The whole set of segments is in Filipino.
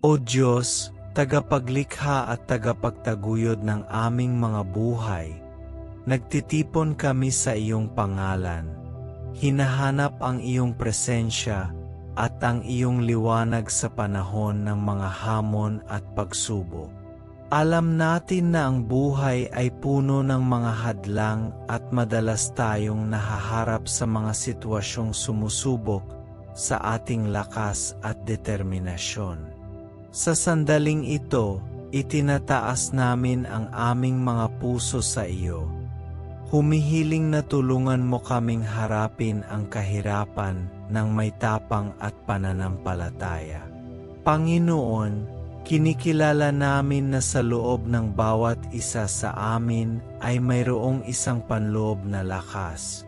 O Diyos, tagapaglikha at tagapagtaguyod ng aming mga buhay, nagtitipon kami sa iyong pangalan. Hinahanap ang iyong presensya at ang iyong liwanag sa panahon ng mga hamon at pagsubok. Alam natin na ang buhay ay puno ng mga hadlang at madalas tayong nahaharap sa mga sitwasyong sumusubok sa ating lakas at determinasyon. Sa sandaling ito, itinataas namin ang aming mga puso sa iyo. Humihiling na tulungan mo kaming harapin ang kahirapan ng may tapang at pananampalataya. Panginoon, kinikilala namin na sa loob ng bawat isa sa amin ay mayroong isang panloob na lakas,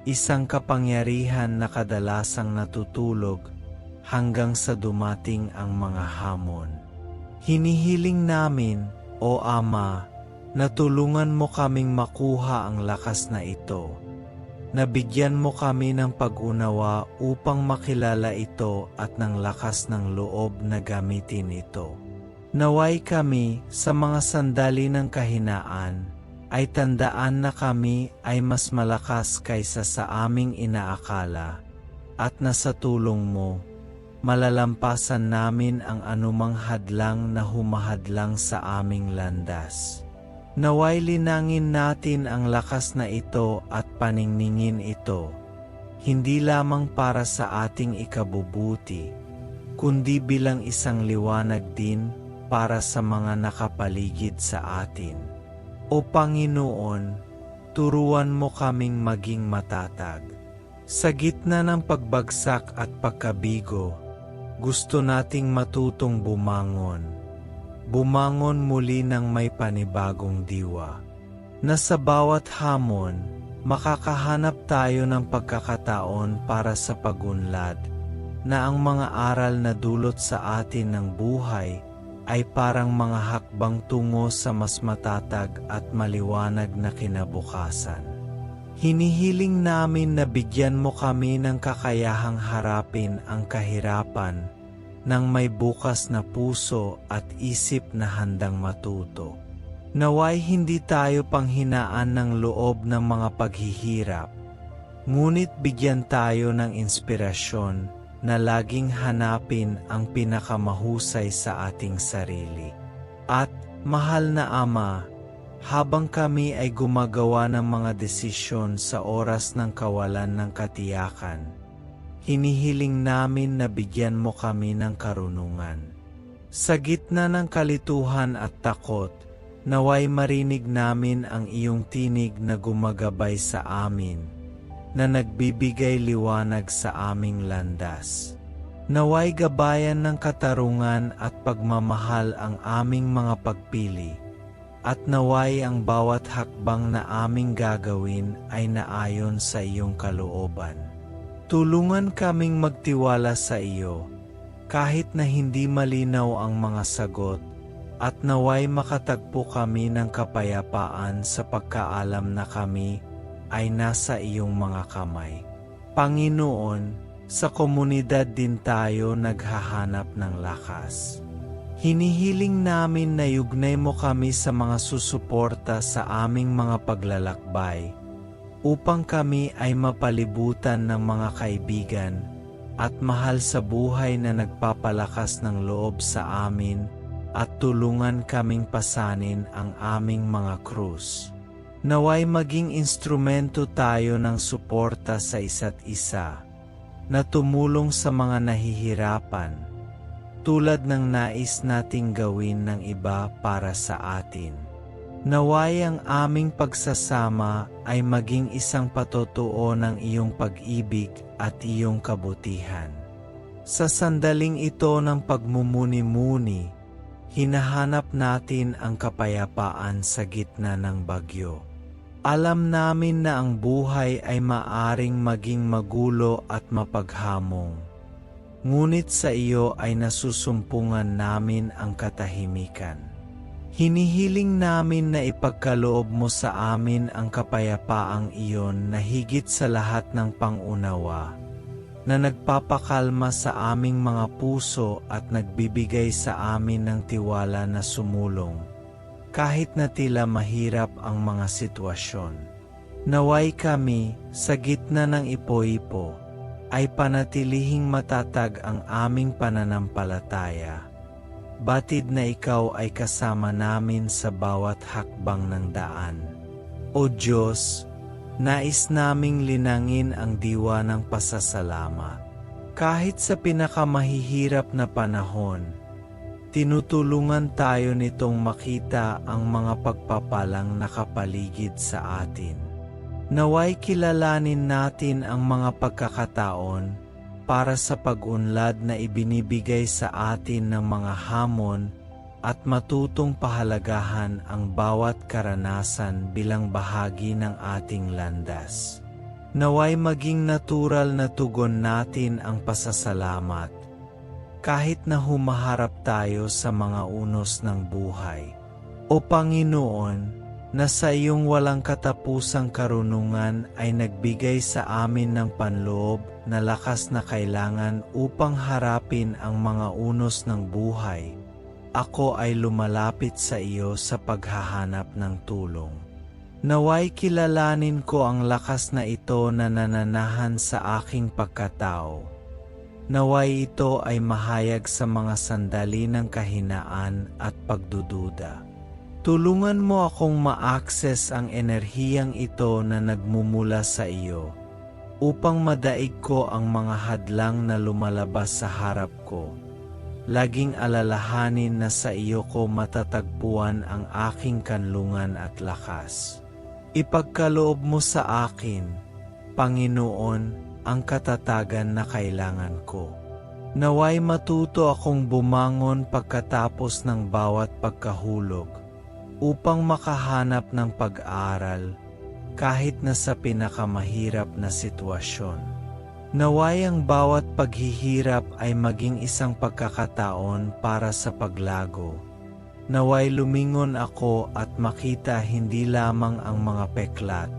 isang kapangyarihan na kadalasang natutulog hanggang sa dumating ang mga hamon. Hinihiling namin, O Ama, na tulungan mo kaming makuha ang lakas na ito. Nabigyan mo kami ng pag-unawa upang makilala ito at ng lakas ng loob na gamitin ito. Naway kami sa mga sandali ng kahinaan ay tandaan na kami ay mas malakas kaysa sa aming inaakala at na sa tulong mo, malalampasan namin ang anumang hadlang na humahadlang sa aming landas. Naway linangin natin ang lakas na ito at paningningin ito, hindi lamang para sa ating ikabubuti, kundi bilang isang liwanag din para sa mga nakapaligid sa atin. O Panginoon, turuan mo kaming maging matatag. Sa gitna ng pagbagsak at pagkabigo, gusto nating matutong bumangon. Bumangon muli ng may panibagong diwa. Na sa bawat hamon, makakahanap tayo ng pagkakataon para sa pagunlad, na ang mga aral na dulot sa atin ng buhay ay parang mga hakbang tungo sa mas matatag at maliwanag na kinabukasan. Hinihiling namin na bigyan mo kami ng kakayahang harapin ang kahirapan ng may bukas na puso at isip na handang matuto. Naway hindi tayo panghinaan ng loob ng mga paghihirap, ngunit bigyan tayo ng inspirasyon na laging hanapin ang pinakamahusay sa ating sarili. At, mahal na Ama, habang kami ay gumagawa ng mga desisyon sa oras ng kawalan ng katiyakan, hinihiling namin na bigyan mo kami ng karunungan. Sa gitna ng kalituhan at takot, naway marinig namin ang iyong tinig na gumagabay sa amin, na nagbibigay liwanag sa aming landas. Naway gabayan ng katarungan at pagmamahal ang aming mga pagpili, at naway ang bawat hakbang na aming gagawin ay naayon sa iyong kalooban. Tulungan kaming magtiwala sa iyo, kahit na hindi malinaw ang mga sagot, at naway makatagpo kami ng kapayapaan sa pagkaalam na kami ay nasa iyong mga kamay. Panginoon, sa komunidad din tayo naghahanap ng lakas. Hinihiling namin na yugnay mo kami sa mga susuporta sa aming mga paglalakbay, upang kami ay mapalibutan ng mga kaibigan at mahal sa buhay na nagpapalakas ng loob sa amin at tulungan kaming pasanin ang aming mga krus. Naway maging instrumento tayo ng suporta sa isa't isa, na tumulong sa mga nahihirapan, tulad ng nais nating gawin ng iba para sa atin. Naway ang aming pagsasama ay maging isang patotoo ng iyong pag-ibig at iyong kabutihan. Sa sandaling ito ng pagmumuni-muni, hinahanap natin ang kapayapaan sa gitna ng bagyo. Alam namin na ang buhay ay maaring maging magulo at mapaghamong, ngunit sa iyo ay nasusumpungan namin ang katahimikan. Hinihiling namin na ipagkaloob mo sa amin ang kapayapaang iyon na higit sa lahat ng pangunawa, na nagpapakalma sa aming mga puso at nagbibigay sa amin ng tiwala na sumulong, kahit na tila mahirap ang mga sitwasyon. Naway kami, sa gitna ng ipo-ipo, ay panatilihing matatag ang aming pananampalataya. Batid na ikaw ay kasama namin sa bawat hakbang ng daan. O Diyos, nais naming linangin ang diwa ng pasasalamat. Kahit sa pinakamahihirap na panahon, tinutulungan tayo nitong makita ang mga pagpapalang nakapaligid sa atin. Naway kilalanin natin ang mga pagkakataon para sa pag-unlad na ibinibigay sa atin ng mga hamon at matutong pahalagahan ang bawat karanasan bilang bahagi ng ating landas. Naway maging natural na tugon natin ang pasasalamat, kahit na humaharap tayo sa mga unos ng buhay. O Panginoon, na sa iyong walang katapusang karunungan ay nagbigay sa amin ng panloob na lakas na kailangan upang harapin ang mga unos ng buhay, ako ay lumalapit sa iyo sa paghahanap ng tulong. Naway kilalanin ko ang lakas na ito na nananahan sa aking pagkatao. Naway ito ay mahayag sa mga sandali ng kahinaan at pagdududa. Tulungan mo akong ma-access ang enerhiyang ito na nagmumula sa iyo, upang madaig ko ang mga hadlang na lumalabas sa harap ko. Laging alalahanin na sa iyo ko matatagpuan ang aking kanlungan at lakas. Ipagkaloob mo sa akin, Panginoon, ang katatagan na kailangan ko. Naway matuto akong bumangon pagkatapos ng bawat pagkahulog, upang makahanap ng pag-aaral kahit na sa pinakamahirap na sitwasyon. Naway ang bawat paghihirap ay maging isang pagkakataon para sa paglago. Naway lumingon ako at makita hindi lamang ang mga peklat,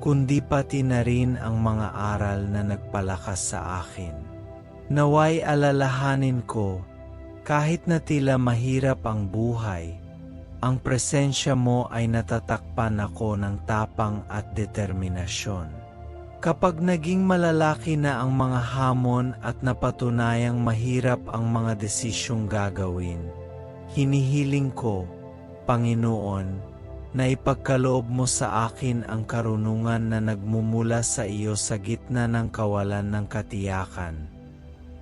kundi pati na rin ang mga aral na nagpalakas sa akin. Naway alalahanin ko, kahit na tila mahirap ang buhay, ang presensya mo ay natatakpan ako ng tapang at determinasyon. Kapag naging malalaki na ang mga hamon at napatunayang mahirap ang mga desisyong gagawin, hinihiling ko, Panginoon, na ipagkaloob mo sa akin ang karunungan na nagmumula sa iyo sa gitna ng kawalan ng katiyakan.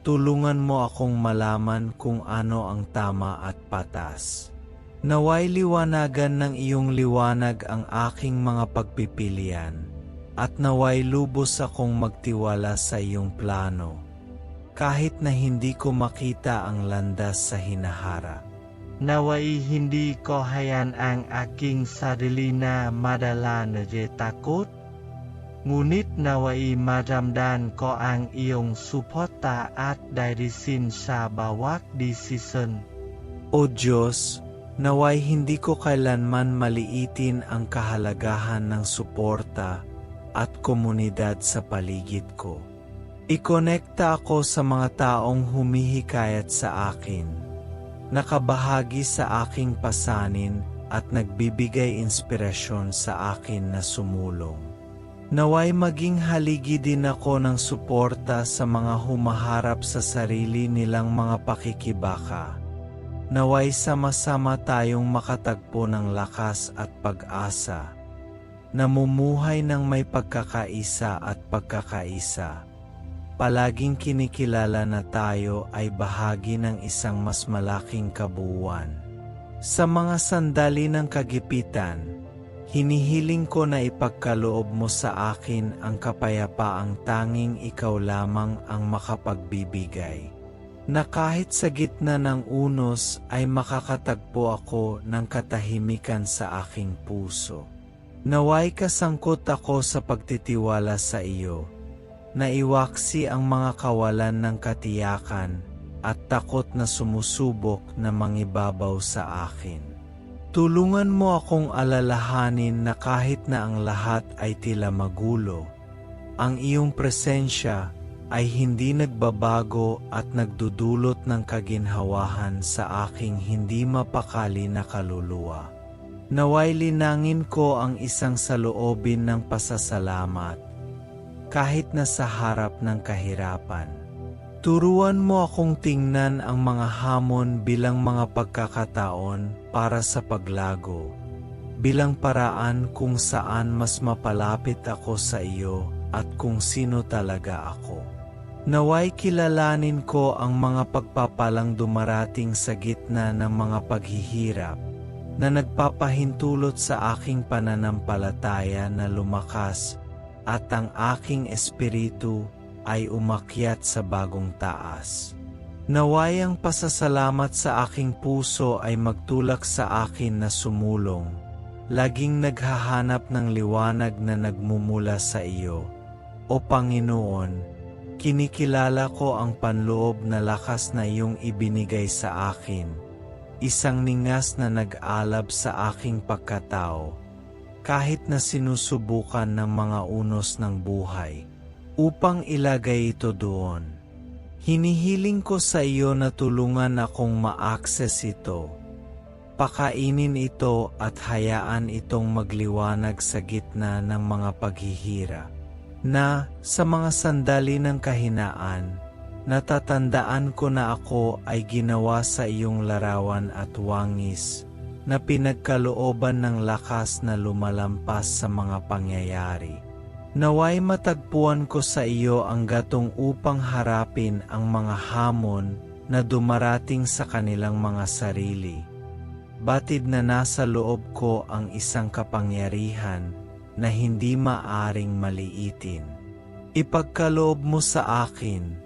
Tulungan mo akong malaman kung ano ang tama at patas. Naway liwanagan ng iyong liwanag ang aking mga pagpipilian, at naway lubos akong magtiwala sa iyong plano, kahit na hindi ko makita ang landas sa hinaharap. Naway hindi ko hayaan ang aking sarili na madala na takot, ngunit naway maramdaman ko ang iyong suporta at dirisin sa bawat desisyon. O Diyos, naway hindi ko kailanman maliitin ang kahalagahan ng suporta at komunidad sa paligid ko. Ikonekta ako sa mga taong humihikayat sa akin, nakabahagi sa aking pasanin at nagbibigay inspirasyon sa akin na sumulong. Naway maging haligi din ako ng suporta sa mga humaharap sa sarili nilang mga pakikibaka. Naway sama-sama tayong makatagpo ng lakas at pag-asa, namumuhay ng may pagkakaisa at pagkakaisa. Palaging kinikilala na tayo ay bahagi ng isang mas malaking kabuuan. Sa mga sandali ng kagipitan, hinihiling ko na ipagkaloob mo sa akin ang kapayapaang tanging ikaw lamang ang makapagbibigay. Na kahit sa gitna ng unos ay makakatagpo ako ng katahimikan sa aking puso. Naway kasangkot ako sa pagtitiwala sa iyo, na iwaksi ang mga kawalan ng katiyakan at takot na sumusubok na mangibabaw sa akin. Tulungan mo akong alalahanin na kahit na ang lahat ay tila magulo, ang iyong presensya ay hindi nagbabago at nagdudulot ng kaginhawahan sa aking hindi mapakali na kaluluwa. Naway linangin ko ang isang saloobin ng pasasalamat, kahit na sa harap ng kahirapan. Turuan mo akong tingnan ang mga hamon bilang mga pagkakataon para sa paglago, bilang paraan kung saan mas mapalapit ako sa iyo at kung sino talaga ako. Naway kilalanin ko ang mga pagpapalang dumarating sa gitna ng mga paghihirap na nagpapahintulot sa aking pananampalataya na lumakas at ang aking espiritu ay umakyat sa bagong taas. Naway ang pasasalamat sa aking puso ay magtulak sa akin na sumulong, laging naghahanap ng liwanag na nagmumula sa iyo. O Panginoon, kinikilala ko ang panloob na lakas na iyong ibinigay sa akin, isang ningas na nag-alab sa aking pagkatao, kahit na sinusubukan ng mga unos ng buhay, upang ilagay ito doon. Hinihiling ko sa iyo na tulungan akong ma-access ito. Pakainin ito at hayaan itong magliwanag sa gitna ng mga paghihirap. Na sa mga sandali ng kahinaan, natatandaan ko na ako ay ginawa sa iyong larawan at wangis, na pinagkalooban ng lakas na lumalampas sa mga pangyayari. Naway matagpuan ko sa iyo ang gatong upang harapin ang mga hamon na dumarating sa kanilang mga sarili. Batid na nasa loob ko ang isang kapangyarihan na hindi maaring maliitin. Ipagkaloob mo sa akin,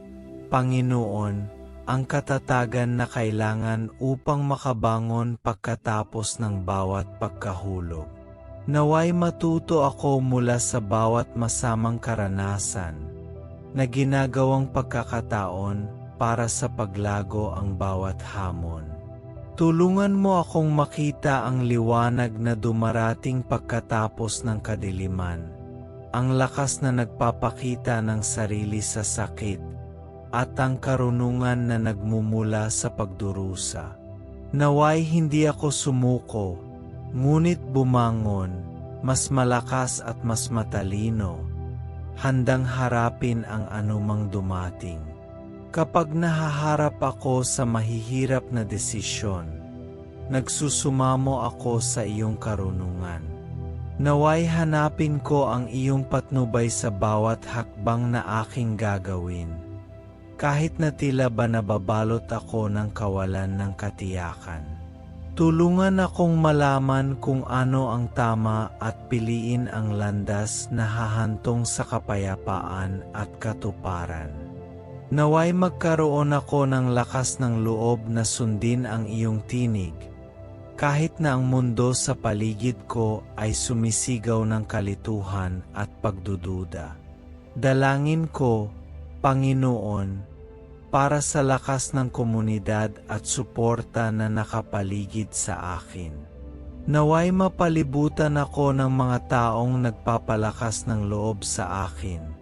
Panginoon, ang katatagan na kailangan upang makabangon pagkatapos ng bawat pagkahulog. Naway matuto ako mula sa bawat masamang karanasan na ginagawang pagkakataon para sa paglago ang bawat hamon. Tulungan mo akong makita ang liwanag na dumarating pagkatapos ng kadiliman, ang lakas na nagpapakita ng sarili sa sakit, at ang karunungan na nagmumula sa pagdurusa. Naway hindi ako sumuko, ngunit bumangon, mas malakas at mas matalino, handang harapin ang anumang dumating. Kapag nahaharap ako sa mahihirap na desisyon, nagsusumamo ako sa iyong karunungan. Naway hanapin ko ang iyong patnubay sa bawat hakbang na aking gagawin, kahit na tila ba nababalot ako ng kawalan ng katiyakan. Tulungan akong malaman kung ano ang tama at piliin ang landas na hahantong sa kapayapaan at katuparan. Naway magkaroon ako ng lakas ng loob na sundin ang iyong tinig, kahit na ang mundo sa paligid ko ay sumisigaw ng kalituhan at pagdududa. Dalangin ko, Panginoon, para sa lakas ng komunidad at suporta na nakapaligid sa akin. Naway mapalibutan ako ng mga taong nagpapalakas ng loob sa akin,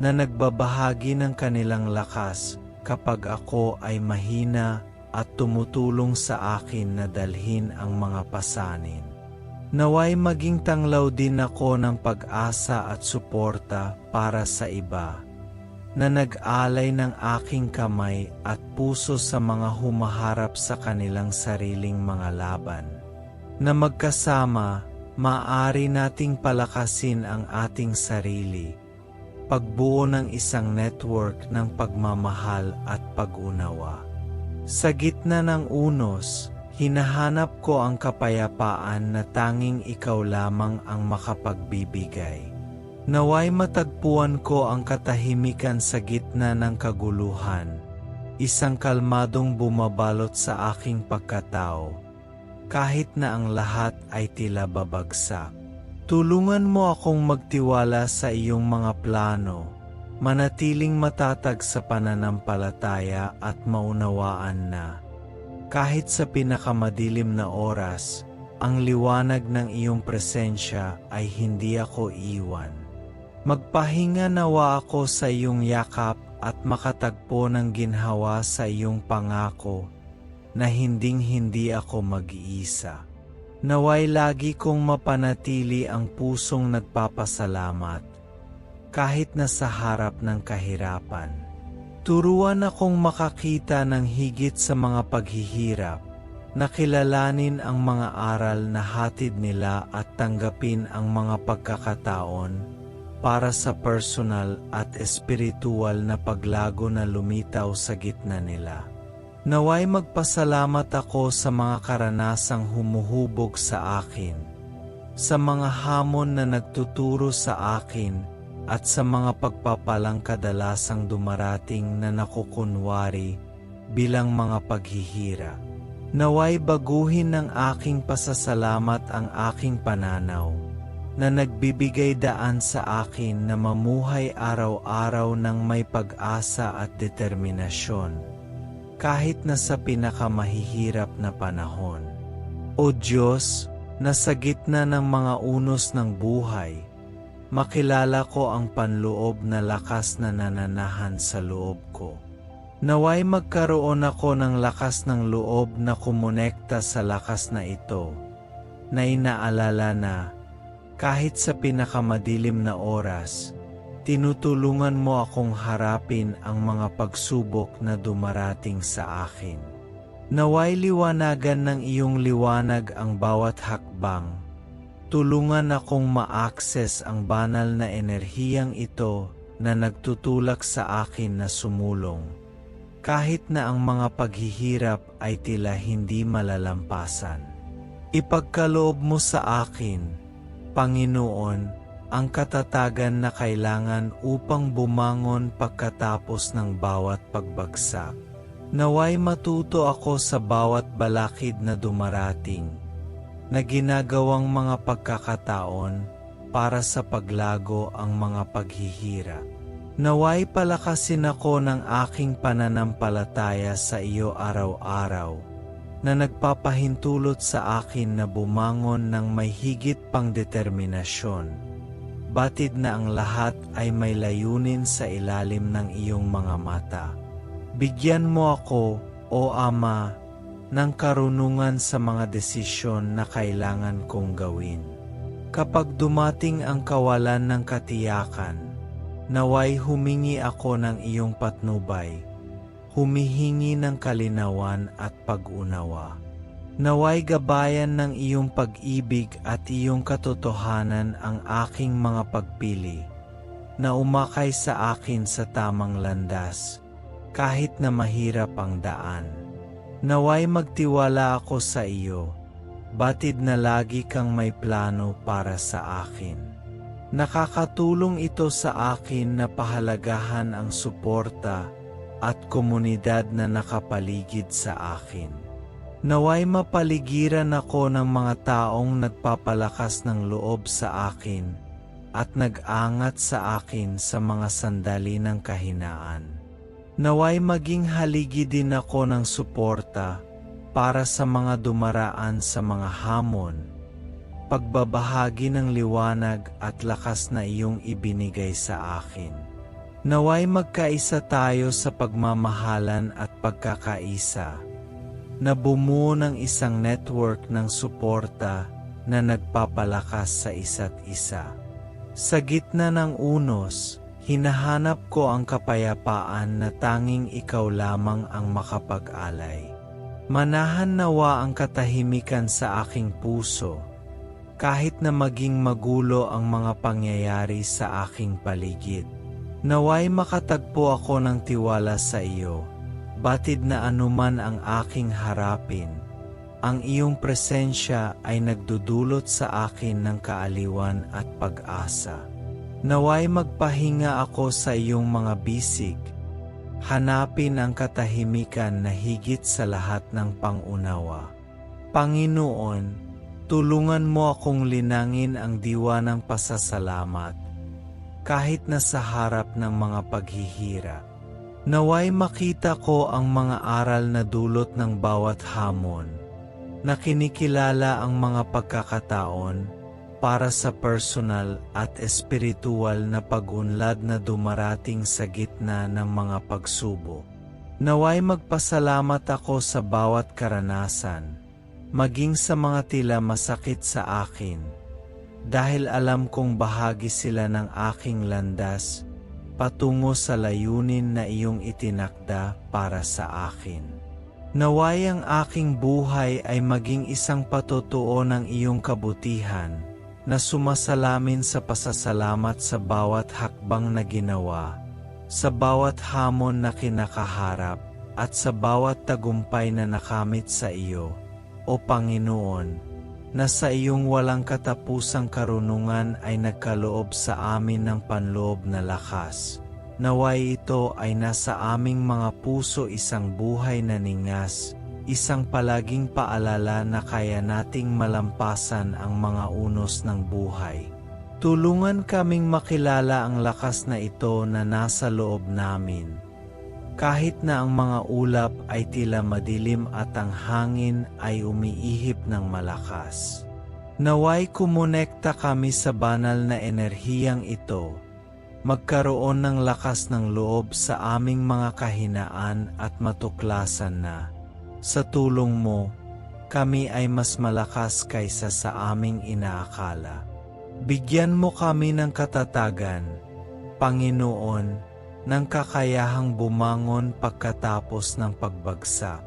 na nagbabahagi ng kanilang lakas kapag ako ay mahina at tumutulong sa akin na dalhin ang mga pasanin. Naway maging tanglaw din ako ng pag-asa at suporta para sa iba, na nag-alay ng aking kamay at puso sa mga humaharap sa kanilang sariling mga laban. Na magkasama, maaari nating palakasin ang ating sarili, pagbuo ng isang network ng pagmamahal at pag-unawa. Sa gitna ng unos, hinahanap ko ang kapayapaan na tanging ikaw lamang ang makapagbibigay. Naway matagpuan ko ang katahimikan sa gitna ng kaguluhan, isang kalmadong bumabalot sa aking pagkatao, kahit na ang lahat ay tila babagsak. Tulungan mo akong magtiwala sa iyong mga plano, manatiling matatag sa pananampalataya at maunawaan na, kahit sa pinakamadilim na oras, ang liwanag ng iyong presensya ay hindi ako iwan. Magpahinga nawa ako sa iyong yakap at makatagpo ng ginhawa sa iyong pangako na hinding-hindi ako mag-iisa. Naway lagi kong mapanatili ang pusong nagpapasalamat kahit na sa harap ng kahirapan. Turuan akong makakita ng higit sa mga paghihirap, nakilalanin ang mga aral na hatid nila at tanggapin ang mga pagkakataon para sa personal at espiritual na paglago na lumitaw sa gitna nila. Naway magpasalamat ako sa mga karanasang humuhubog sa akin, sa mga hamon na nagtuturo sa akin at sa mga pagpapalang kadalasang dumarating na nakukunwari bilang mga paghihira. Naway baguhin ng aking pasasalamat ang aking pananaw, na nagbibigay daan sa akin na mamuhay araw-araw ng may pag-asa at determinasyon, kahit na sa pinakamahihirap na panahon. O Diyos, na sa gitna ng mga unos ng buhay, makilala ko ang panloob na lakas na nananahan sa loob ko. Naway magkaroon ako ng lakas ng loob na kumonekta sa lakas na ito, na inaalala na, kahit sa pinakamadilim na oras, tinutulungan mo akong harapin ang mga pagsubok na dumarating sa akin. Naway liwanagan ng iyong liwanag ang bawat hakbang. Tulungan akong ma-access ang banal na enerhiyang ito na nagtutulak sa akin na sumulong, kahit na ang mga paghihirap ay tila hindi malalampasan. Ipagkaloob mo sa akin, Panginoon, ang katatagan na kailangan upang bumangon pagkatapos ng bawat pagbagsak. Naway matuto ako sa bawat balakid na dumarating, na ginagawang mga pagkakataon para sa paglago ang mga paghihirap. Naway palakasin ako ng aking pananampalataya sa iyo araw-araw, na nagpapahintulot sa akin na bumangon ng may higit pang determinasyon, batid na ang lahat ay may layunin sa ilalim ng iyong mga mata. Bigyan mo ako, O Ama, ng karunungan sa mga desisyon na kailangan kong gawin. Kapag dumating ang kawalan ng katiyakan, naway humingi ako ng iyong patnubay, humihingi ng kalinawan at pag-unawa. Naway gabayan ng iyong pag-ibig at iyong katotohanan ang aking mga pagpili, na umakay sa akin sa tamang landas, kahit na mahirap ang daan. Naway magtiwala ako sa iyo, batid na lagi kang may plano para sa akin. Nakakatulong ito sa akin na pahalagahan ang suporta at komunidad na nakapaligid sa akin. Naway mapaligiran ako ng mga taong nagpapalakas ng loob sa akin at nag-angat sa akin sa mga sandali ng kahinaan. Naway maging haligi din ako ng suporta para sa mga dumaraan sa mga hamon, pagbabahagi ng liwanag at lakas na iyong ibinigay sa akin. Naway magkaisa tayo sa pagmamahalan at pagkakaisa, na bumuo ng isang network ng suporta na nagpapalakas sa isa't isa. Sa gitna ng unos, hinahanap ko ang kapayapaan na tanging ikaw lamang ang makapag-alay. Manahan nawa ang katahimikan sa aking puso, kahit na maging magulo ang mga pangyayari sa aking paligid. Naway makatagpo ako ng tiwala sa iyo, batid na anuman ang aking harapin, ang iyong presensya ay nagdudulot sa akin ng kaaliwan at pag-asa. Naway magpahinga ako sa iyong mga bisig, hanapin ang katahimikan na higit sa lahat ng pangunawa. Panginoon, tulungan mo akong linangin ang diwa ng pasasalamat, kahit na sa harap ng mga paghihirap. Naway makita ko ang mga aral na dulot ng bawat hamon, na kinikilala ang mga pagkakataon para sa personal at espiritual na pag-unlad na dumarating sa gitna ng mga pagsubok. Naway magpasalamat ako sa bawat karanasan, maging sa mga tila masakit sa akin, dahil alam kong bahagi sila ng aking landas patungo sa layunin na iyong itinakda para sa akin. Naway ang aking buhay ay maging isang patotoo ng iyong kabutihan na sumasalamin sa pasasalamat sa bawat hakbang na ginawa, sa bawat hamon na kinakaharap, at sa bawat tagumpay na nakamit sa iyo, O Panginoon, na sa iyong walang katapusang karunungan ay nagkaloob sa amin ng panloob na lakas. Naway ito ay nasa aming mga puso isang buhay na ningas, isang palaging paalala na kaya nating malampasan ang mga unos ng buhay. Tulungan kaming makilala ang lakas na ito na nasa loob namin. Kahit na ang mga ulap ay tila madilim at ang hangin ay umiihip ng malakas. Naway kumonekta kami sa banal na enerhiyang ito, magkaroon ng lakas ng loob sa aming mga kahinaan at matuklasan na, sa tulong mo, kami ay mas malakas kaysa sa aming inaakala. Bigyan mo kami ng katatagan, Panginoon, ng kakayahang bumangon pagkatapos ng pagbagsak.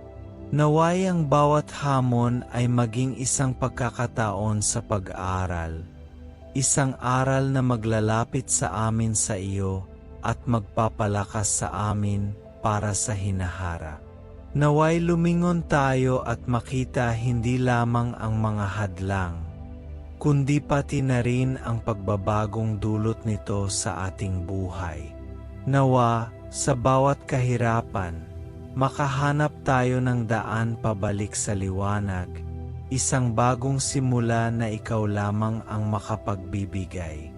Naway ang bawat hamon ay maging isang pagkakataon sa pag-aaral, isang aral na maglalapit sa amin sa iyo at magpapalakas sa amin para sa hinaharap. Naway lumingon tayo at makita hindi lamang ang mga hadlang, kundi pati na rin ang pagbabagong dulot nito sa ating buhay. Nawa, sa bawat kahirapan, makahanap tayo ng daan pabalik sa liwanag, isang bagong simula na ikaw lamang ang makapagbibigay.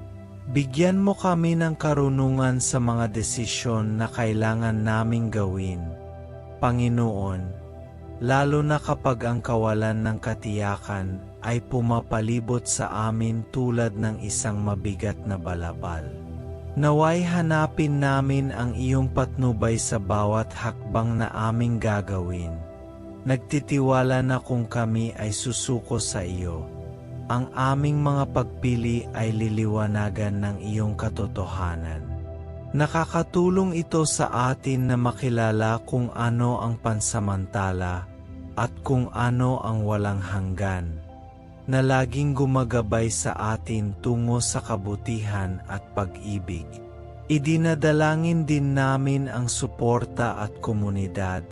Bigyan mo kami ng karunungan sa mga desisyon na kailangan naming gawin, Panginoon, lalo na kapag ang kawalan ng katiyakan ay pumapalibot sa amin tulad ng isang mabigat na balabal. Naway hanapin namin ang iyong patnubay sa bawat hakbang na aming gagawin. Nagtitiwala na kung kami ay susuko sa iyo, ang aming mga pagpili ay liliwanagan ng iyong katotohanan. Nakakatulong ito sa atin na makilala kung ano ang pansamantala at kung ano ang walang hanggan, na laging gumagabay sa atin tungo sa kabutihan at pag-ibig. Idinadalangin din namin ang suporta at komunidad,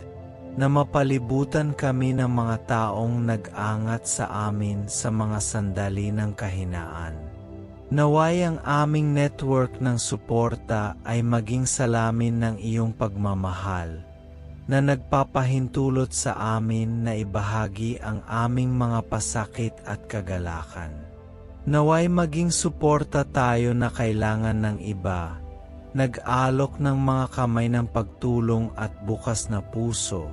na mapalibutan kami ng mga taong nag-angat sa amin sa mga sandali ng kahinaan. Naway ang aming network ng suporta ay maging salamin ng iyong pagmamahal, na nagpapahintulot sa amin na ibahagi ang aming mga pasakit at kagalakan. Naway maging suporta tayo na kailangan ng iba, nag-alok ng mga kamay ng pagtulong at bukas na puso,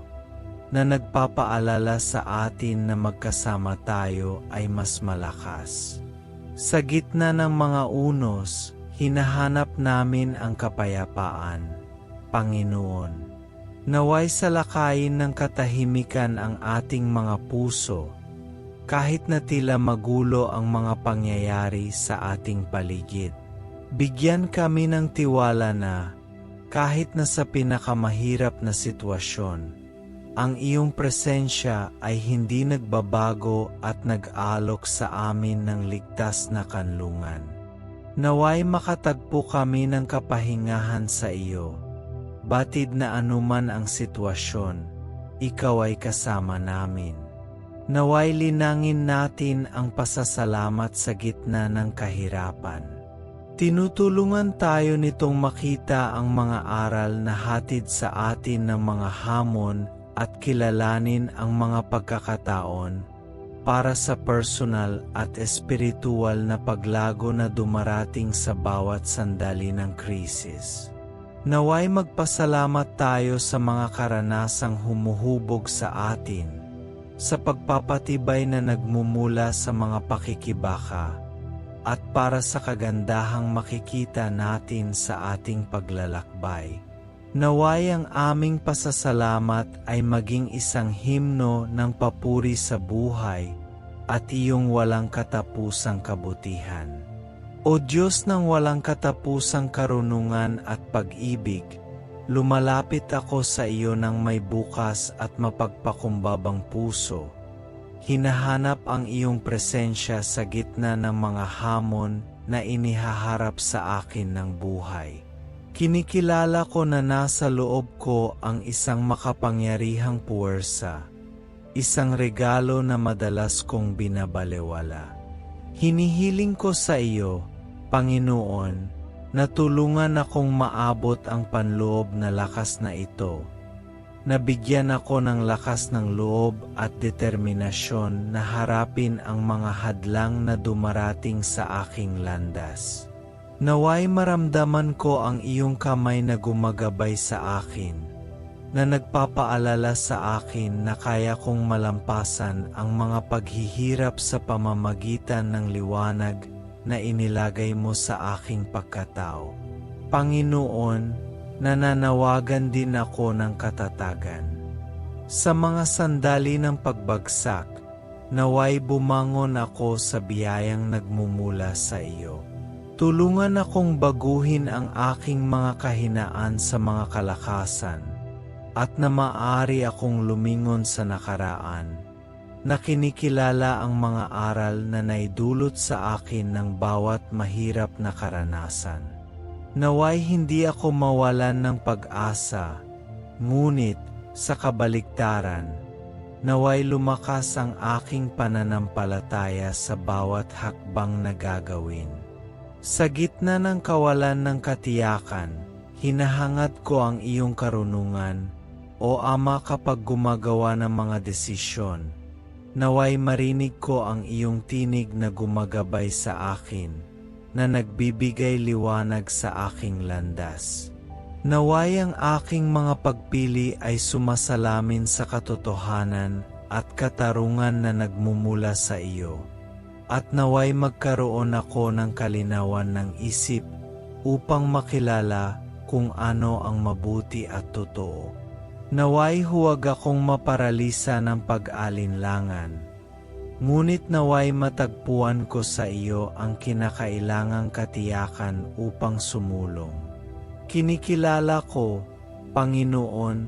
na nagpapaalala sa atin na magkasama tayo ay mas malakas. Sa gitna ng mga unos, hinahanap namin ang kapayapaan, Panginoon. Naway salakayin ng katahimikan ang ating mga puso, kahit na tila magulo ang mga pangyayari sa ating paligid. Bigyan kami ng tiwala na, kahit na sa pinakamahirap na sitwasyon, ang iyong presensya ay hindi nagbabago at nag-alok sa amin ng ligtas na kanlungan. Naway makatagpo kami ng kapahingahan sa iyo. Batid na anuman ang sitwasyon, ikaw ay kasama namin. Naway linangin natin ang pasasalamat sa gitna ng kahirapan. Tinutulungan tayo nitong makita ang mga aral na hatid sa atin ng mga hamon at kilalanin ang mga pagkakataon para sa personal at espiritual na paglago na dumarating sa bawat sandali ng krisis. Naway magpasalamat tayo sa mga karanasang humuhubog sa atin, sa pagpapatibay na nagmumula sa mga pakikibaka, at para sa kagandahang makikita natin sa ating paglalakbay. Naway ang aming pasasalamat ay maging isang himno ng papuri sa buhay at iyong walang katapusang kabutihan. O Diyos ng walang katapusang karunungan at pag-ibig, lumalapit ako sa iyo ng may bukas at mapagpakumbabang puso. Hinahanap ang iyong presensya sa gitna ng mga hamon na inihaharap sa akin ng buhay. Kinikilala ko na nasa loob ko ang isang makapangyarihang puwersa, isang regalo na madalas kong binabalewala. Hinihiling ko sa iyo, Panginoon, na tulungan akong maabot ang panloob na lakas na ito. Nabigyan ako ng lakas ng loob at determinasyon na harapin ang mga hadlang na dumarating sa aking landas. Naway maramdaman ko ang iyong kamay na gumagabay sa akin, na nagpapaalala sa akin na kaya kong malampasan ang mga paghihirap sa pamamagitan ng liwanag na inilagay mo sa aking pagkatao. Panginoon, nananawagan din ako ng katatagan. Sa mga sandali ng pagbagsak, naway bumangon ako sa biyayang nagmumula sa iyo. Tulungan akong baguhin ang aking mga kahinaan sa mga kalakasan, at na maaari akong lumingon sa nakaraan, na kinikilala ang mga aral na naidulot sa akin ng bawat mahirap na karanasan. Naway hindi ako mawalan ng pag-asa, ngunit sa kabaligtaran, naway lumakas ang aking pananampalataya sa bawat hakbang na gagawin. Sa gitna ng kawalan ng katiyakan, hinahangat ko ang iyong karunungan, O Ama, kapag gumagawa ng mga desisyon. Naway marinig ko ang iyong tinig na gumagabay sa akin, na nagbibigay liwanag sa aking landas. Naway ang aking mga pagpili ay sumasalamin sa katotohanan at katarungan na nagmumula sa iyo. At naway magkaroon ako ng kalinawan ng isip upang makilala kung ano ang mabuti at totoo. Naway huwag akong maparalisa ng pag-alinlangan, ngunit naway matagpuan ko sa iyo ang kinakailangang katiyakan upang sumulong. Kinikilala ko, Panginoon,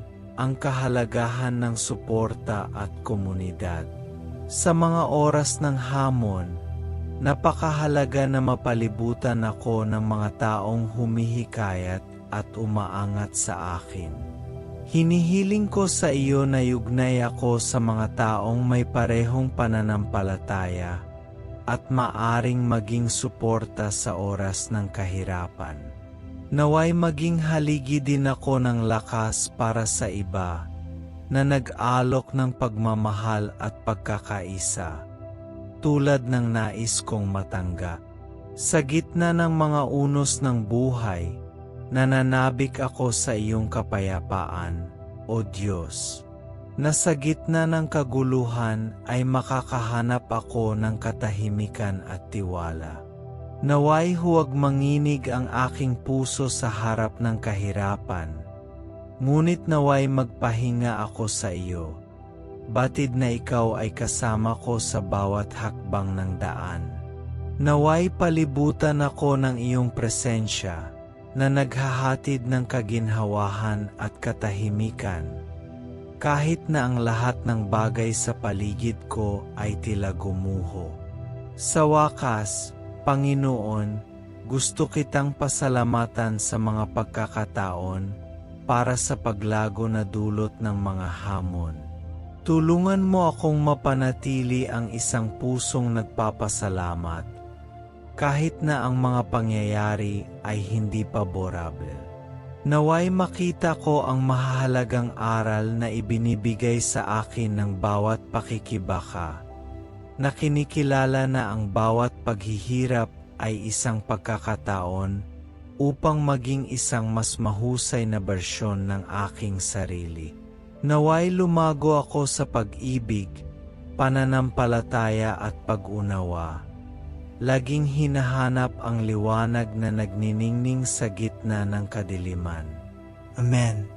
ang kahalagahan ng suporta at komunidad. Sa mga oras ng hamon, napakahalaga na mapalibutan ako ng mga taong humihikayat at umaangat sa akin. Hinihiling ko sa iyo na yugnay ako sa mga taong may parehong pananampalataya at maaring maging suporta sa oras ng kahirapan. Naway maging haligi din ako ng lakas para sa iba na nag-alok ng pagmamahal at pagkakaisa, tulad ng nais kong matanggap. Sa gitna ng mga unos ng buhay, nananabik ako sa iyong kapayapaan, O Diyos. Na sa gitna ng kaguluhan ay makakahanap ako ng katahimikan at tiwala. Naway huwag manginig ang aking puso sa harap ng kahirapan, ngunit naway magpahinga ako sa iyo. Batid na ikaw ay kasama ko sa bawat hakbang ng daan. Naway palibutan ako ng iyong presensya, na naghahatid ng kaginhawahan at katahimikan, kahit na ang lahat ng bagay sa paligid ko ay tila gumuho. Sa wakas, Panginoon, gusto kitang pasalamatan sa mga pagkakataon para sa paglago na dulot ng mga hamon. Tulungan mo akong mapanatili ang isang pusong nagpapasalamat, kahit na ang mga pangyayari ay hindi paborable. Naway makita ko ang mahahalagang aral na ibinibigay sa akin ng bawat pakikibaka, na kinikilala na ang bawat paghihirap ay isang pagkakataon upang maging isang mas mahusay na bersyon ng aking sarili. Naway lumago ako sa pag-ibig, pananampalataya at pag-unawa, laging hinahanap ang liwanag na nagniningning sa gitna ng kadiliman. Amen.